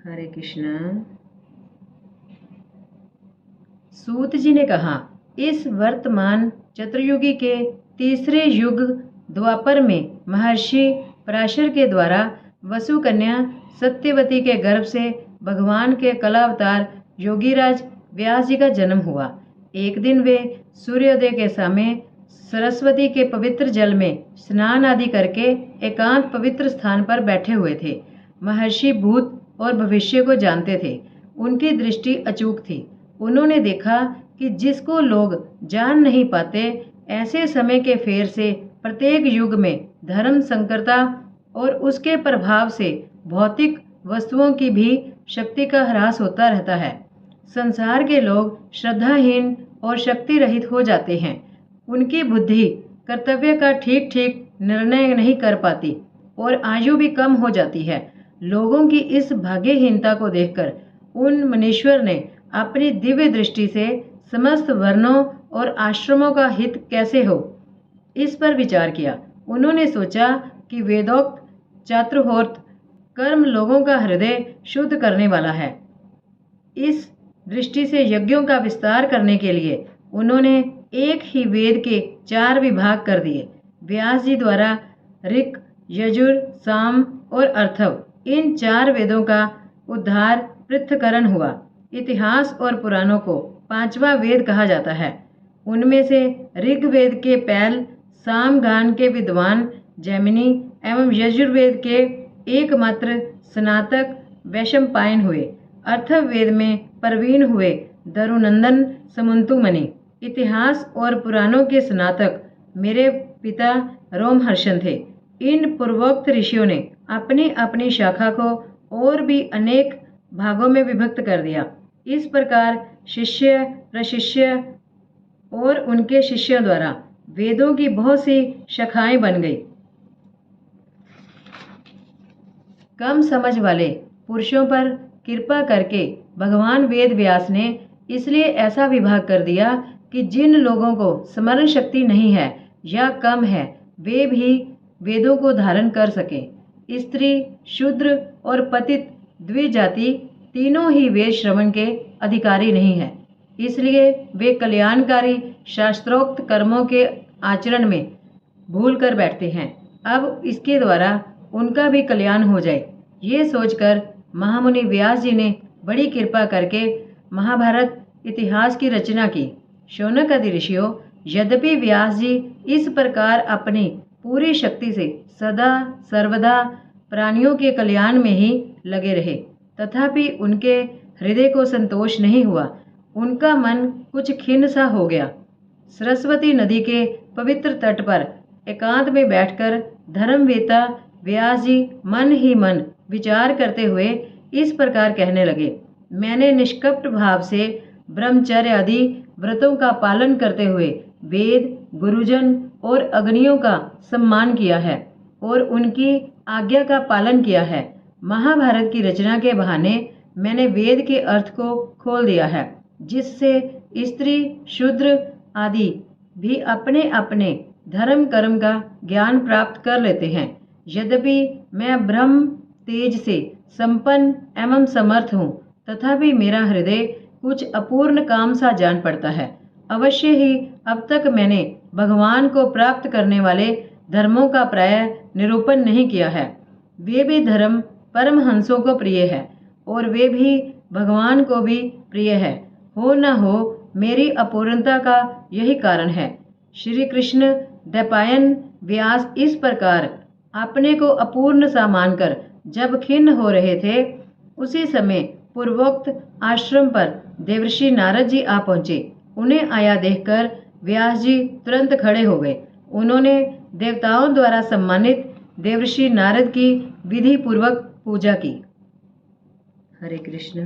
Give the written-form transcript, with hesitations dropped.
हरे कृष्ण। सूत जी ने कहा, इस वर्तमान चतुर्युगी के तीसरे युग द्वापर में महर्षि पराशर के द्वारा वसु कन्या सत्यवती के गर्भ से भगवान के कलावतार योगीराज व्यास जी का जन्म हुआ। एक दिन वे सूर्योदय के समय सरस्वती के पवित्र जल में स्नान आदि करके एकांत पवित्र स्थान पर बैठे हुए थे। महर्षि भूत और भविष्य को जानते थे। उनकी दृष्टि अचूक थी। उन्होंने देखा कि जिसको लोग जान नहीं पाते, ऐसे समय के फेर से प्रत्येक युग में धर्म संकरता और उसके प्रभाव से भौतिक वस्तुओं की भी शक्ति का ह्रास होता रहता है। संसार के लोग श्रद्धाहीन और शक्ति रहित हो जाते हैं। उनकी बुद्धि कर्तव्य का ठीक ठीक निर्णय नहीं कर पाती और आयु भी कम हो जाती है। लोगों की इस भाग्यहीनता को देखकर उन मुनीश्वर ने अपनी दिव्य दृष्टि से समस्त वर्णों और आश्रमों का हित कैसे हो, इस पर विचार किया। उन्होंने सोचा कि वेदोक्त चातुर्होत्र कर्म लोगों का हृदय शुद्ध करने वाला है। इस दृष्टि से यज्ञों का विस्तार करने के लिए उन्होंने एक ही वेद के 4 विभाग कर दिए। व्यास जी द्वारा ऋक्, यजुर, साम और अर्थव, इन 4 वेदों का उद्धार पृथक्करण हुआ। इतिहास और पुराणों को 5वां वेद कहा जाता है। उनमें से ऋग्वेद के पैल सामगान के विद्वान जैमिनी एवं यजुर्वेद के एकमात्र स्नातक वैशंपायन हुए। अर्थवेद में प्रवीण हुए दरुनंदन समंतुमणि। इतिहास और पुराणों के स्नातक मेरे पिता रोमहर्षण थे। इन पूर्वोक्त ऋषियों ने अपनी अपनी शाखा को और भी अनेक भागों में विभक्त कर दिया। इस प्रकार शिष्य प्रशिष्य और उनके शिष्यों द्वारा वेदों की बहुत सी शाखाएं बन गई। कम समझ वाले पुरुषों पर कृपा करके भगवान वेद व्यास ने इसलिए ऐसा विभाग कर दिया कि जिन लोगों को स्मरण शक्ति नहीं है या कम है, वे भी वेदों को धारण कर सकें। स्त्री, शूद्र और पतित द्विजाति तीनों ही वेद श्रवण के अधिकारी नहीं है। इसलिए वे कल्याणकारी शास्त्रोक्त कर्मों के आचरण में भूल कर बैठते हैं। अब इसके द्वारा उनका भी कल्याण हो जाए, ये सोचकर महामुनि व्यास जी ने बड़ी कृपा करके महाभारत इतिहास की रचना की। शौनक आदि ऋषियों, यद्यपि व्यास जी इस प्रकार अपनी पूरी शक्ति से सदा सर्वदा प्राणियों के कल्याण में ही लगे रहे, तथापि उनके हृदय को संतोष नहीं हुआ। उनका मन कुछ खिन्न सा हो गया। सरस्वती नदी के पवित्र तट पर एकांत में बैठकर धर्मवेता व्यास जी मन ही मन विचार करते हुए इस प्रकार कहने लगे। मैंने निष्कपट भाव से ब्रह्मचर्य आदि व्रतों का पालन करते हुए वेद, गुरुजन और अग्नियों का सम्मान किया है और उनकी आज्ञा का पालन किया है। महाभारत की रचना के बहाने मैंने वेद के अर्थ को खोल दिया है, जिससे स्त्री, शूद्र आदि भी अपने अपने धर्म कर्म का ज्ञान प्राप्त कर लेते हैं। यद्यपि मैं ब्रह्म तेज से संपन्न एवं समर्थ हूँ, तथापि मेरा हृदय कुछ अपूर्ण काम सा जान पड़ता है। अवश्य ही अब तक मैंने भगवान को प्राप्त करने वाले धर्मों का प्रायः निरूपण नहीं किया है। वे भी धर्म परमहंसों को प्रिय है और वे भी भगवान को भी प्रिय है। हो न हो मेरी अपूर्णता का यही कारण है। श्री कृष्ण द्वैपायन व्यास इस प्रकार अपने को अपूर्ण सा मानकर जब खिन्न हो रहे थे, उसी समय पूर्वोक्त आश्रम पर देवर्षि नारद जी आ पहुंचे। उन्हें आया देखकर व्यास जी तुरंत खड़े हो गए। उन्होंने देवताओं द्वारा सम्मानित देवर्षि नारद की विधि पूर्वक पूजा की। हरे कृष्ण।